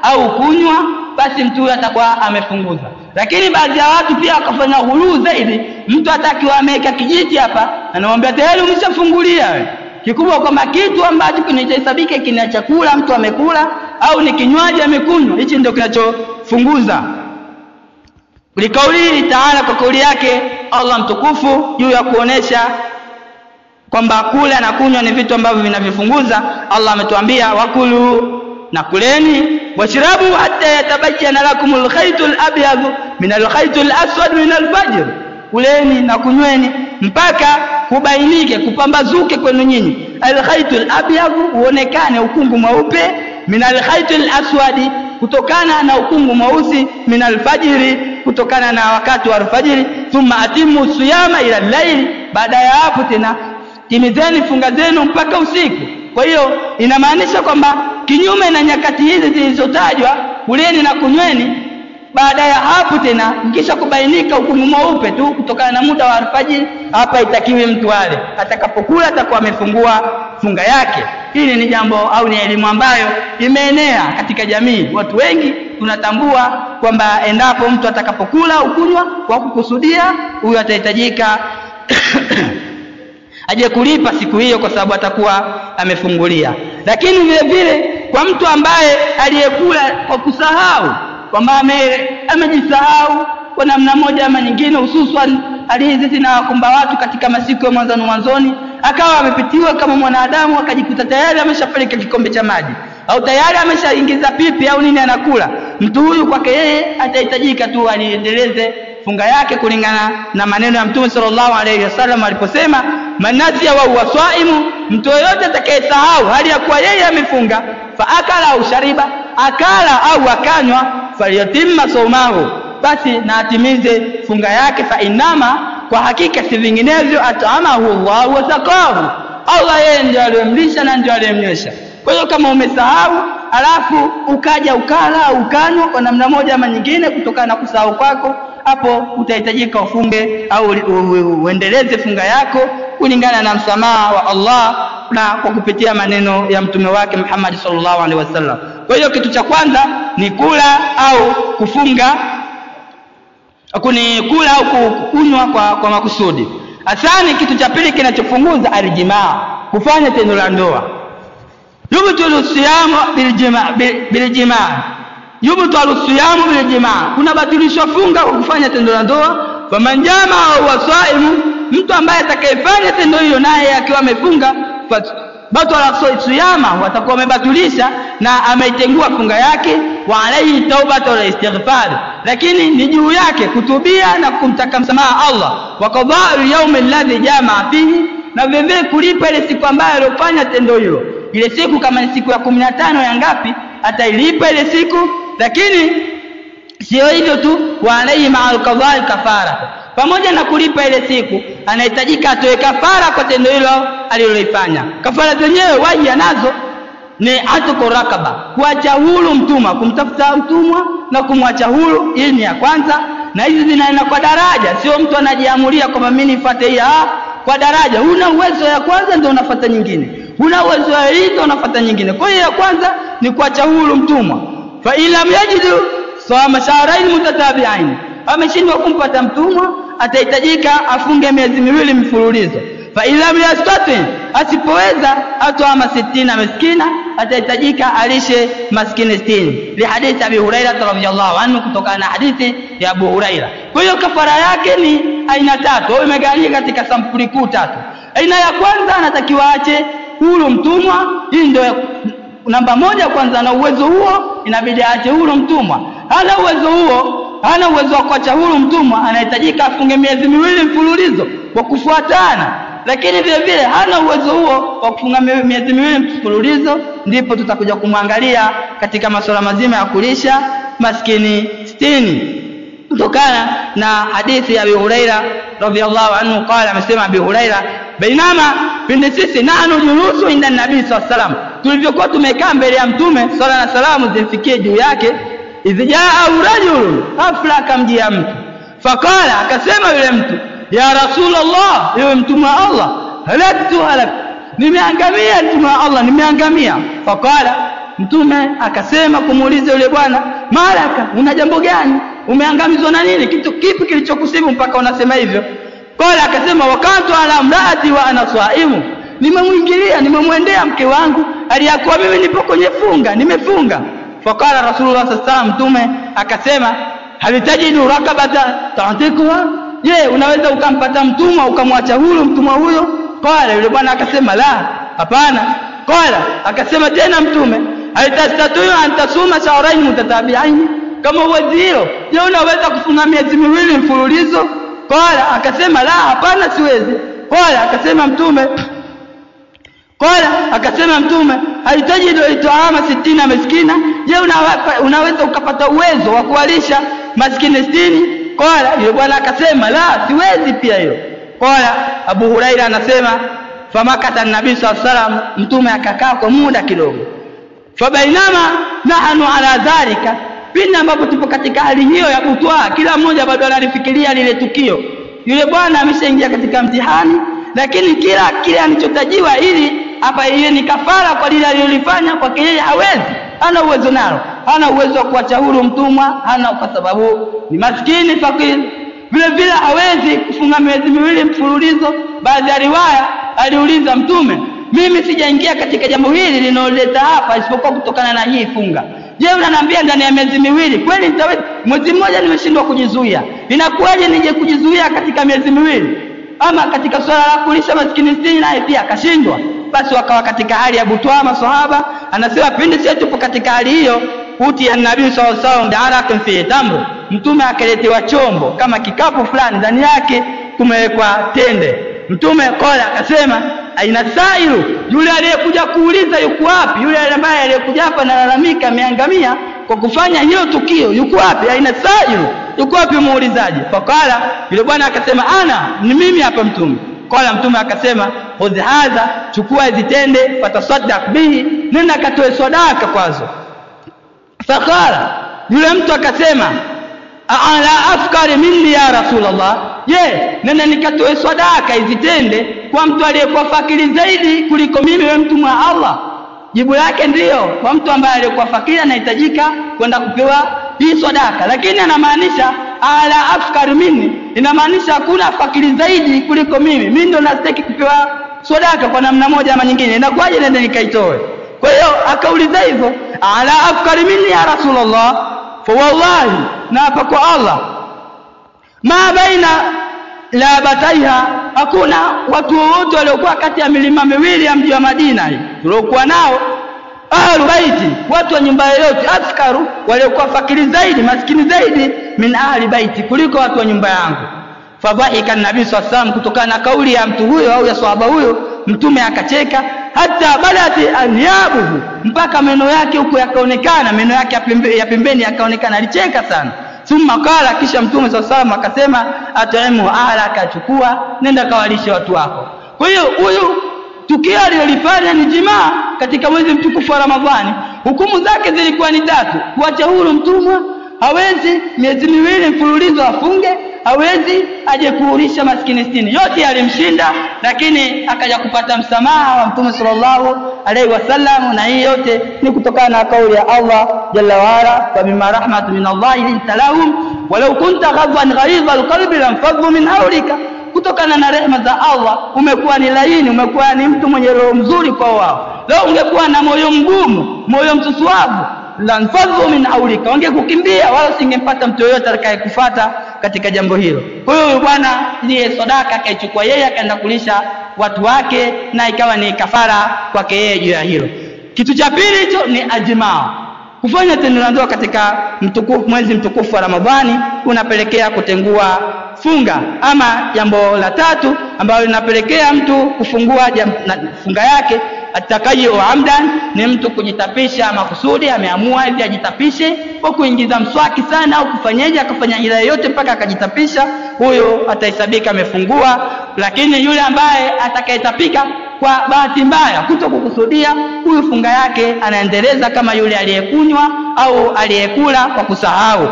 [SPEAKER 1] au kunywa, basi mtu huyo atakuwa amefunguza. Lakini baadhi ya watu pia wakafanya ghuluu zaidi, mtu atakiwa ameweka kijiti hapa, anamwambia tayari umeshafungulia wewe. kikubwa kwamba kitu ambacho kinachosabika kina chakula mtu amekula au ni kinywaji amekunywa, hichi ndio kinachofunguza. Likauli Taala, kwa kauli yake Allah mtukufu juu ya kuonesha kwamba kula na kunywa ni vitu ambavyo vinavyofunguza, Allah ametuambia wakulu, na kuleni, washrabu hatta yatabayyana lakum al-khaytul abyad min al-khaytul aswad min al-fajr, kuleni na kunyweni mpaka kubainike, kupambazuke kwenu nyinyi al-khaytul abyad, uonekane ukungu mweupe, min al-khaytul aswad, kutokana na ukungu mweusi, min al-fajr, kutokana na wakati wa alfajiri, thumma atimu siyama ila al-layl, baada ya hapo tena timizeni funga zenu mpaka usiku. Kwa hiyo inamaanisha kwamba kinyume na nyakati hizi zilizotajwa, kuleni na kunyweni, baada ya hapo tena kisha kubainika ukungu mweupe tu kutokana na muda wa alfajiri, hapa itakiwi mtu wale, atakapokula atakuwa amefungua funga yake. Hili ni jambo au ni elimu ambayo imeenea katika jamii. Watu wengi tunatambua kwamba endapo mtu atakapokula au kunywa kwa kukusudia, huyo atahitajika aje kulipa siku hiyo kwa sababu atakuwa amefungulia. Lakini vile vile kwa mtu ambaye aliyekula kwa kusahau, kwamba amejisahau kwa namna moja ama nyingine, hususan hali hizi zinawakumba watu katika masiku ya mwanzoni, akawa amepitiwa kama mwanadamu akajikuta tayari ameshapeleka kikombe cha maji au tayari ameshaingiza pipi au nini anakula, mtu huyu kwake yeye atahitajika tu aliendeleze funga yake kulingana na maneno ya Mtume sallallahu alayhi wasallam aliposema, manasiya wa huwa swaimu, mtu yote atakayesahau hali ya kuwa yeye amefunga, fa akala au shariba, akala au akanywa, falyatimma sawmahu, basi na atimize funga yake, fa inama, kwa hakika si vinginevyo, atamahu Allah wa saqahu, Allah yeye ndiye aliyemlisha na ndiye aliyemnywesha. Kwa hiyo kama umesahau alafu ukaja ukala au ukanywa kwa namna moja ama nyingine kutokana na kusahau kwako, hapo utahitajika ufunge au uendeleze funga yako kulingana na msamaha wa Allah na kwa kupitia maneno ya mtume wake Muhammad sallallahu alaihi wasallam. Kwa hiyo kitu cha kwanza ni kula au kufunga, kula au kunywa kwa makusudi. Asani, kitu cha pili kinachofunguza aljimaa, kufanya tendo la ndoa. Yubtilu siyamu biljimaa, yubtilu siyamu biljimaa, kuna batilishwa funga kwa kufanya tendo la ndoa. Faman jamaa au wasaimu, mtu ambaye atakayefanya tendo hilo naye akiwa amefunga, batala siyama, watakuwa wamebatilisha na ameitengua funga yake. Wa alayhi taubatu wa istighfar, lakini ni juu yake kutubia na kumtaka msamaha Allah. Wa qada'u yawm alladhi jamaa fihi, na vile kulipa ile siku ambayo alifanya tendo hilo. Ile siku kama ni siku ya 15 ya ngapi, atailipa ile siku. Lakini sio hivyo tu, wa alayhi ma'al qada'i kafara, pamoja na kulipa ile siku anahitajika atoe kafara kwa tendo hilo alilolifanya. Kafara zenyewe waji nazo ni atqu rakaba, kuacha huru mtumwa, kumtafuta mtumwa na kumwacha huru. Hii ni ya kwanza, na hizi zinaenda kwa daraja, sio mtu anajiamulia kwamba mimi nifuate hii. Kwa daraja, una uwezo ya kwanza ndio unafuata nyingine, una uwezo ya hii ndio unafuata nyingine. Kwa hiyo ya kwanza ni kuacha huru mtumwa. Fa ilam yajidu sawama shahrain mutatabi'ain, ameshindwa kumpata mtumwa atahitajika afunge miezi miwili mfululizo. Fa ilam yastati, asipoweza atoa 60 miskina, atahitajika alishe maskini 60, li hadithi Abi Hurairah radhiyallahu anhu, kutokana na hadithi ya Abu Hurairah. Kwa hiyo kafara yake ni aina tatu, au imegawanyika katika sampuli kuu tatu. Aina ya kwanza anatakiwa aache huru mtumwa, hii ndio namba moja. Kwanza na uwezo huo inabidi aache huru mtumwa. Hana uwezo huo, hana uwezo wa kuacha huru mtumwa, anahitajika afunge miezi miwili mfululizo kwa kufuatana. Lakini vile vile hana uwezo huo wa kufunga miezi miwili mfululizo, ndipo tutakuja kumwangalia katika masuala mazima ya kulisha maskini 60, kutokana na hadithi ya Abi Hurairah radhiyallahu anhu. Qala, amesema Abi Hurairah, bainama pindi sisi nahnu julusu inda nabii sallallahu alaihi wasallam, tulivyokuwa tumekaa mbele ya mtume sallallahu alaihi wasallam zimfikie juu yake, idhjaa rajulun, ghafla akamjia mtu. Faqala, akasema yule mtu, ya Rasulullah, ewe mtume wa Allah, halaktu, nimeangamia mtume wa Allah, nimeangamia. Faqala, mtume akasema kumuuliza yule bwana, malaka, una jambo gani? Umeangamizwa na nini? Kitu kipi kilichokusibu mpaka unasema hivyo? Qala, akasema wakati ala mraati wa ana swaimu, Nimemuingilia, nimemwendea mke wangu aliyakuwa mimi nipo kwenye funga, nimefunga. Fakala Rasulullah sallallahu alaihi wasallam, mtume akasema, halitajidu rakabata ta'tikuha, je, unaweza ukampata mtumwa ukamwacha huru mtumwa huyo? Qala, yule bwana akasema, la, hapana. Qala, akasema tena mtume, halitastatu an tasuma shahrayn mutatabi'ain, kama uwezio, je, unaweza kufunga miezi miwili mfululizo? Qala, akasema, la, hapana, siwezi. Qala, akasema mtume, halitajidu itaama 60 miskina, je, unaweza ukapata uwezo wa kuwalisha maskini 60? Qala, yule bwana akasema, la, siwezi pia hiyo. Qala, Abu Huraira anasema, famakata an-nabii sallallahu alaihi wasallam, mtume akakaa kwa muda kidogo. Fabainama nahnu ala dhalika, pindi ambapo tupo katika hali hiyo ya kutwaa, kila mmoja bado analifikiria lile tukio. Yule bwana ameshaingia katika mtihani, lakini kile anichotajiwa ili hapa ile ni kafara kwa lile alilofanya, kwa yeye hawezi, hana uwezo nalo, hana uwezo wa kuacha huru mtumwa, hana, kwa sababu ni maskini fakiri. Vile vile hawezi kufunga miezi miwili mfululizo. Baadhi ya riwaya aliuliza mtume, mimi sijaingia katika jambo hili linaloleta hapa isipokuwa kutokana na hii funga. Je, unaniambia ndani ya miezi miwili kweli nitaweza? Mwezi mmoja nimeshindwa kujizuia, inakuwaje nije kujizuia katika miezi miwili? Ama katika swala la kulisha maskini 60 naye pia akashindwa. Basi wakawa katika hali ya butwa maswahaba. Anasema pindi sisi tupo katika hali hiyo, uti ya nabii sallallahu alaihi wasallam da'aratun fi tamr, mtume akaletewa chombo kama kikapu fulani, ndani yake kumewekwa tende. Mtume kola akasema, aina sailu, yule aliyekuja kuuliza yuko wapi? Yule ambaye aliyekuja hapa analalamika ameangamia kwa kufanya hiyo tukio, yuko wapi? Aina sailu, yuko wapi muulizaji? Fakala, yule bwana akasema, ni mimi hapa mtume. Kola mtume akasema, khudh hadha, chukua hizi tende, fatasaddaq bihi, nenda katoe sadaka kwazo. Fakala, yule mtu akasema, ala afkari minni ya Rasulullah, je, nenda nikatoe sadaka hizi tende kwa mtu aliyekuwa fakiri zaidi kuliko mimi, wewe mtume wa Allah? Jibu lake ndiyo, kwa mtu ambaye aliyekuwa fakiri anahitajika kwenda kupewa hii sadaka. Lakini anamaanisha ala afkari minni, inamaanisha hakuna fakiri zaidi kuliko mimi ndo nastahili kupewa sadaka kwa namna moja ama nyingine, inakuwaje nenda nikaitoe? Kwa hiyo akauliza hivyo, ala afkari minni ya Rasulullah, fa wallahi, na hapa kwa Allah, ma baina la bataiha, hakuna watu wote waliokuwa kati ya milima miwili ya mji wa Madina hii tuliokuwa nao, ahlu baiti, watu wa nyumba yote, askaru, waliokuwa fakiri zaidi, maskini zaidi, min ahli baiti, kuliko watu wa nyumba yangu. Fadhahika an-nabii sallallahu alaihi wasallam, kutokana na kauli ya mtu huyo au ya sahaba huyo, mtume akacheka, hata balati anyabuhu, mpaka meno yake huko yakaonekana, meno yake ya pembeni yakaonekana, alicheka sana. Thumma qala, kisha mtume sallallahu alaihi wasallam akasema, ataimu ahlaka, chukua nenda kawalishe watu wako. Kwa hiyo huyu tukio alilofanya ni jimaa katika mwezi mtukufu wa Ramadhani. Hukumu zake zilikuwa ni 3: kuacha huru mtumwa, hawezi miezi miwili mfululizo afunge, hawezi aje kuulisha maskini 60. Yote yalimshinda, lakini akaja kupata msamaha wa Mtume sallallahu alaihi wasallam, na hii yote ni kutokana na kauli ya Allah jalla wa ala, fa bima rahmatin min Allah lintalahum walau kunta ghadban ghalidha alqalbi lamfadhu min hawlika, kutokana na rehema za Allah umekuwa ni laini, umekuwa ni mtu mwenye roho mzuri kwa wao. Leo ungekuwa na moyo mgumu, moyo msusuavu, lanfadhu min hawlika, wangekukimbia, wala singempata mtu yoyote atakayekufuata katika jambo hilo. Kwa hiyo bwana ndiye sadaka akaichukua yeye, akaenda kulisha watu wake, na ikawa ni kafara kwake yeye juu ya hilo. Kitu cha pili hicho ni ajmaa. Kufanya tendo la ndoa katika mwezi mtukufu wa Ramadhani unapelekea kutengua funga. Ama jambo la tatu ambalo linapelekea mtu kufungua funga yake, atakayi wa amdan, ni mtu kujitapisha makusudi, ameamua ili ajitapishe kwa kuingiza mswaki sana au kufanyaje, akafanya ila yote mpaka akajitapisha, huyo atahesabika amefungua. Lakini yule ambaye atakayetapika kwa bahati mbaya, kutokukusudia, huyu funga yake anaendeleza kama yule aliyekunywa au aliyekula kwa kusahau.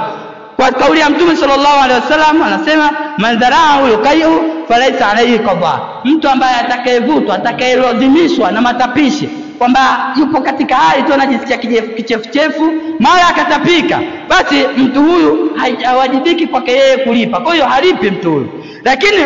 [SPEAKER 1] Kwa kauli ya Mtume sallallahu alaihi wasallam anasema, man dhara'ahu yuqayyu falaysa alayhi qada, mtu ambaye atakayevutwa, atakayelazimishwa na matapishi, kwamba yupo katika hali tu anajisikia kichefuchefu mara akatapika, basi mtu huyu hawajibiki kwake yeye kulipa, kwa hiyo halipi mtu huyu. Lakini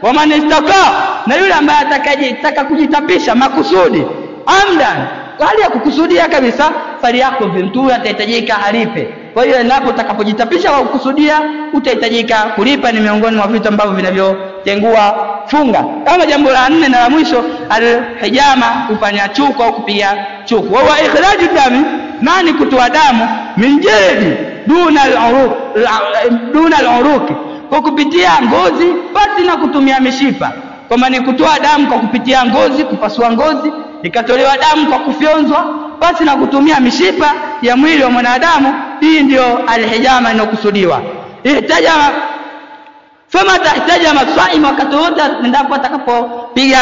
[SPEAKER 1] wa man istaqa, na yule ambaye atakayetaka kujitapisha makusudi amdan, kwa hali ya kukusudia kabisa, fali yako mtu atahitajika alipe. Kwa hiyo endapo utakapojitapisha kwa kukusudia utahitajika kulipa. Ni miongoni mwa vitu ambavyo vinavyotengua funga. Kama jambo la 4 na la mwisho, al-hijama, kufanya chuku au kupiga chuku. Wa ikhraju dami, nani kutoa damu, min jildi duna al-uruq, kwa kupitia ngozi basi na kutumia mishipa. Kwa maana kutoa damu kwa kupitia ngozi, kupasua ngozi ikatolewa damu kwa kufyonzwa basi na kutumia mishipa ya mwili wa mwanadamu. Hii ndio al-hijama inokusudiwa. Ihtajama fama tahtajama saim, wakati wote endapo atakapopiga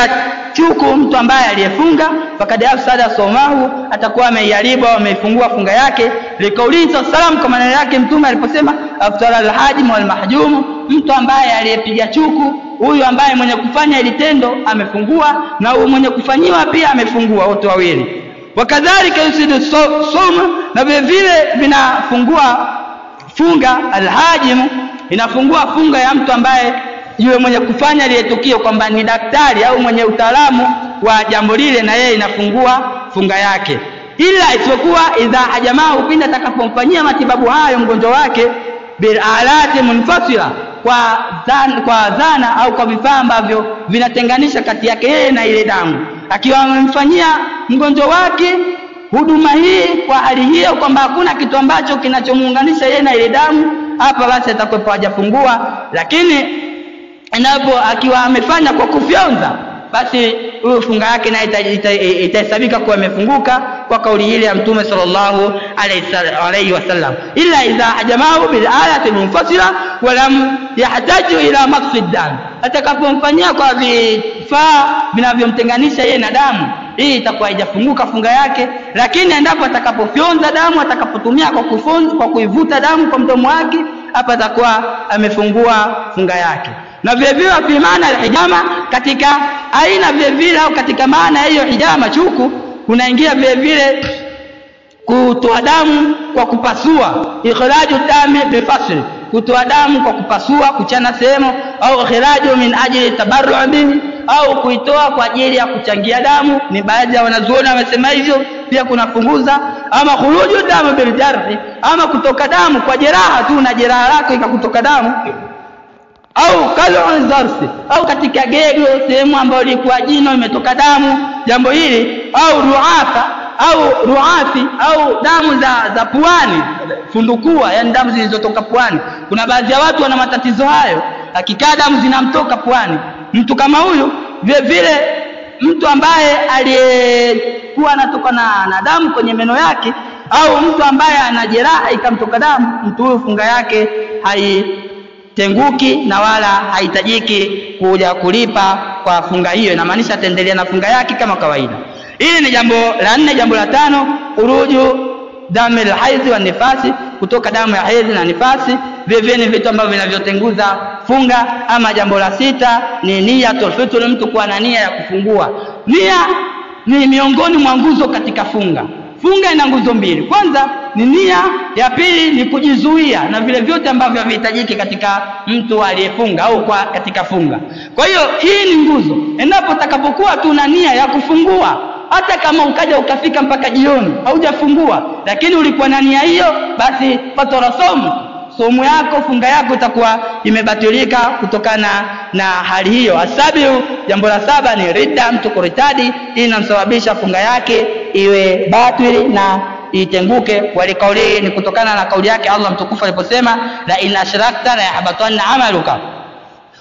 [SPEAKER 1] chuku mtu ambaye aliyefunga, fakad afsada somahu, atakuwa ameiharibu au ameifungua funga yake. Likauli sallam, kwa maana yake mtume aliposema aftara al-hajim wal mahjum, mtu ambaye aliyepiga chuku, huyu ambaye mwenye kufanya ile tendo amefungua, na huyu mwenye kufanyiwa pia amefungua, wote wawili. Wakadhalika yusidu sawm, na vile vinafungua funga al-hajim, inafungua funga ya mtu ambaye yule mwenye kufanya ile tukio, kwamba ni daktari au mwenye utaalamu wa jambo lile, na yeye inafungua funga yake. Ila isipokuwa idha hajamaa, upinde atakapomfanyia matibabu hayo mgonjwa wake, bil alati munfasila, kwa zana au kwa vifaa ambavyo vinatenganisha kati yake yeye na ile damu. Akiwa amemfanyia mgonjwa wake huduma hii kwa hali hiyo, kwamba hakuna kitu ambacho kinachomuunganisha yeye na ile damu, hapa basi atakuwa hajafungua. Lakini endapo akiwa amefanya kwa kufyonza, basi huyo funga yake na itahesabika kuwa imefunguka kwa kauli ile ya Mtume sallallahu alayhi wasallam. Illa idha hajamahu bil ayati munfasila wa lam yahtaju ila maqsid dam, atakapomfanyia kwa vifaa vinavyomtenganisha yeye na damu, hii itakuwa haijafunguka funga yake. Lakini endapo atakapofyonza damu, atakapotumia kwa kuivuta damu kwa mdomo wake, hapa atakuwa amefungua funga yake. Na vile vile fi maana al-hijama, katika aina vile vile au katika maana hiyo hijama chuku, kunaingia vile vile kutoa damu kwa kupasua, ikhraju dami bifasl, kutoa damu kwa kupasua, kuchana sehemu, au ikhraju min ajli tabarru bihi, au kuitoa kwa ajili ya kuchangia damu. Ni baadhi ya wanazuoni wamesema hivyo, pia kunafunguza. Ama khuruju damu bil jarh, ama kutoka damu kwa jeraha tu, na jeraha lako ikakutoka damu, au kal'un zarsi, au katika gego sehemu ambayo ilikuwa jino imetoka damu, jambo hili, au ruafi, au damu za puani, fundukua, yani damu zilizotoka puani. Kuna baadhi ya watu wana matatizo hayo, akikaa damu zinamtoka puani. Mtu kama huyu vile vile, mtu ambaye aliyekuwa anatoka na damu kwenye meno yake, au mtu ambaye ana jeraha ikamtoka damu, mtu huyu funga yake haitenguki na wala haitajiki kuja kulipa kwa funga hiyo. Inamaanisha ataendelea na funga yake kama kawaida. Hili ni jambo la 4. Jambo la 5, uruju damu al-haidhi wa nifasi, kutoka damu ya hedhi na nifasi, vile ni vitu ambavyo vinavyotenguza funga. Ama jambo la 6 ni niyatul fitr, mtu kuwa na nia ya kufungua. Nia ni miongoni mwa nguzo katika funga. Funga ina nguzo 2. Kwanza ni nia, ya pili ni kujizuia na vile vyote ambavyo vihitajiki katika mtu aliyefunga au katika funga. Kwa hiyo hii ni nguzo. Endapo utakapokuwa tuna nia ya kufungua, hata kama ukaja ukafika mpaka jioni haujafungua, lakini ulikuwa na nia hiyo, basi fatara somu yako, funga yako itakuwa imebatilika kutokana na hali hiyo. Asabiu, jambo la 7 ni ridda, mtu kuritadi. Hii inamsababisha funga yake iwe batili na itenguke. Walikauli ni kutokana na kauli yake Allah mtukufu aliposema, la in ashrakta la yahbatanna amaluka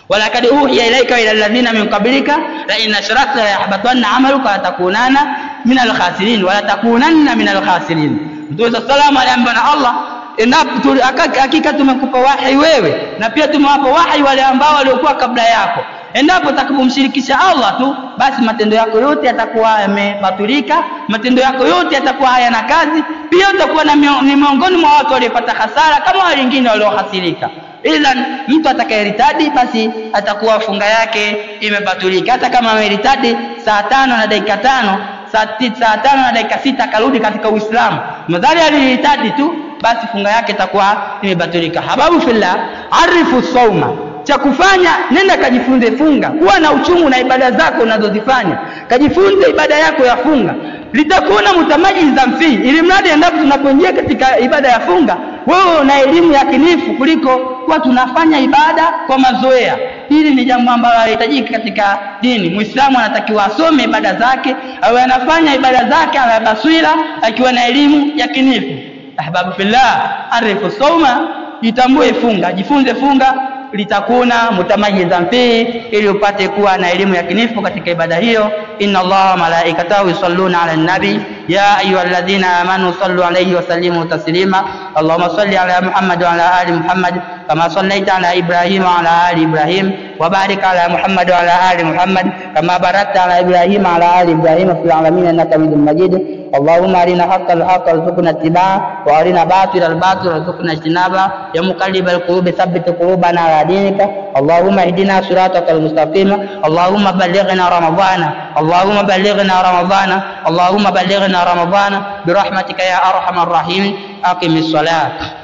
[SPEAKER 1] walakad uhiya ilayka ila alladhina min qablika la in ashrakta la yahbatanna amaluka wa takunanna min al-khasirin wa la takunanna min al-khasirin. Mtume sallallahu aliambiwa na Allah, endapo hakika tumekupa wahi wewe, na pia tumewapa wahi wale ambao waliokuwa kabla yako. Endapo utakapomshirikisha Allah tu, basi matendo yako yote yatakuwa yamebatulika, matendo yako yote yatakuwa hayana kazi. Pia utakuwa ni miongoni mwa watu waliopata hasara kama wale wengine waliohasirika. Ila mtu atakayeritadi, basi atakuwa funga yake imebatulika. Hata kama ameritadi saa 5 na dakika 5, saa 5 na dakika 6 akarudi katika Uislamu, madhali aliritadi tu, basi funga yake itakuwa imebatulika. Hababu fillah, arifu sauma, cha kufanya, nenda kajifunze funga. Kuwa na uchungu na ibada zako unazozifanya, kajifunze ibada yako ya funga. Litakuna mutamayyizan fi, ili mradi endapo tunapoingia katika ibada ya funga wewe una elimu yakinifu kuliko kwa tunafanya ibada kwa mazoea. Hili ni jambo ambalo linahitajika katika dini. Muislamu anatakiwa asome ibada zake, awe anafanya ibada zake ala basira, akiwa na elimu yakinifu. Ahbabu fillah, arifu sawma, itambue funga, jifunze funga, litakuna mutamayyizan fi, ili upate kuwa na elimu yakinifu katika ibada hiyo. Inna Allaha wa malaikatahu yusalluna ala nabi ya ayyuhalladhina amanu sallu alayhi wa sallimu taslima. Allahumma salli ala Muhammad wa ala ali Muhammad kama sallaita ala Ibrahim wa ala ali Ibrahim, wa barik ala Muhammad wa ala ali Muhammad kama barakta ala Ibrahim wa ala ali Ibrahim fil alamin innaka Hamidum Majid. Allahumma arina haqqal haqqa warzuqna ittiba'a wa arina batilal batila warzuqna ijtinaba. Ya muqallibal qulubi thabbit qulubana ala dinika. Allahumma ihdina siratal mustaqim. Allahumma ballighna ramadhana, Allahumma ballighna ramadhana, Allahumma ballighna ramadhana birahmatika ya arhamar rahimin. Aqimis salat.